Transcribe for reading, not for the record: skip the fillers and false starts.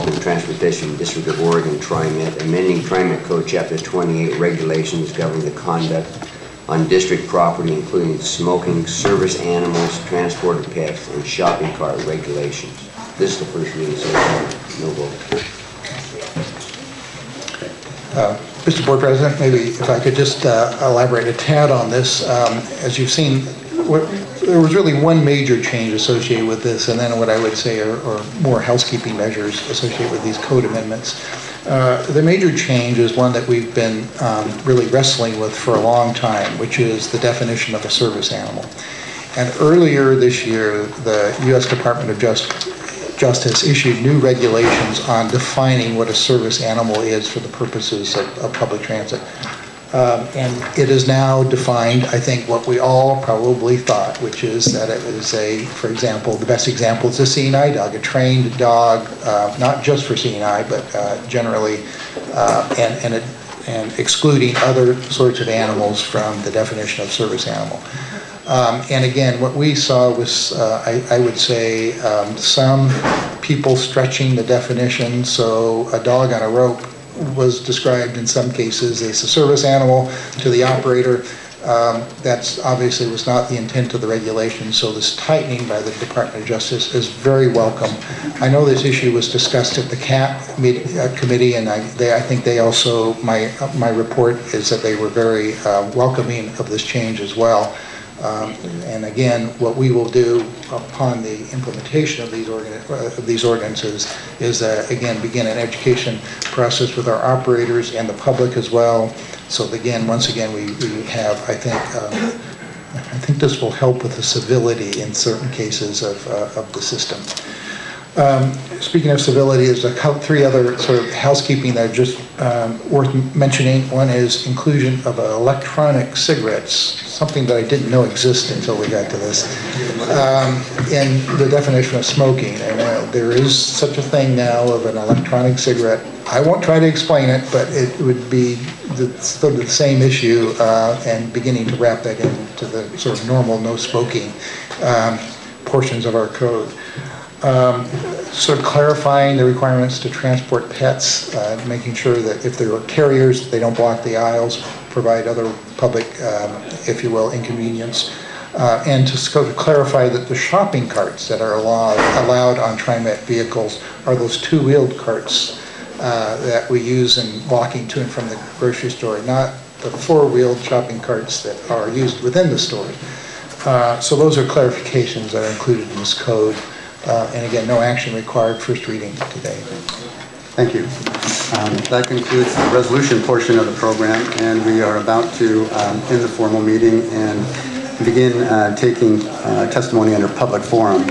and Transportation District of Oregon, TriMet, amending TriMet Code Chapter 28 regulations governing the conduct on district property, including smoking, service animals, transport of pets, and shopping cart regulations. This is the first reading, so no vote. Mr. Board President, maybe if I could just elaborate a tad on this. As you've seen, there was really one major change associated with this, and then what I would say are more housekeeping measures associated with these code amendments. The major change is one that we've been really wrestling with for a long time, which is the definition of a service animal. And earlier this year, the U.S. Department of Justice issued new regulations on defining what a service animal is for the purposes of public transit. And it is now defined, I think, what we all probably thought, which is that it is for example, the best example is a CNI dog, a trained dog, not just for CNI, but generally, and excluding other sorts of animals from the definition of service animal. And again, what we saw was, I would say, some people stretching the definition. So a dog on a rope was described in some cases as a service animal to the operator. That's obviously was not the intent of the regulation. So this tightening by the Department of Justice is very welcome. I know this issue was discussed at the CAT committee, and I think they also, my report is that they were very welcoming of this change as well. And again, what we will do upon the implementation of these ordinances is, again, begin an education process with our operators and the public as well. So again, once again, we have, I think this will help with the civility in certain cases of the system. Speaking of civility, there's three other sort of housekeeping that are just worth mentioning. One is inclusion of electronic cigarettes, something that I didn't know existed until we got to this, in the definition of smoking. And there is such a thing now of an electronic cigarette. I won't try to explain it, but it would be sort of the same issue, and beginning to wrap that into the sort of normal no smoking portions of our code. Sort of clarifying the requirements to transport pets, making sure that if there are carriers, they don't block the aisles, provide other public, if you will, inconvenience, and to sort of clarify that the shopping carts that are allowed on TriMet vehicles are those two-wheeled carts that we use in walking to and from the grocery store, not the four-wheeled shopping carts that are used within the store. So those are clarifications that are included in this code. And again, no action required, first reading today. Thank you. That concludes the resolution portion of the program, and we are about to end the formal meeting and begin taking testimony under public forum.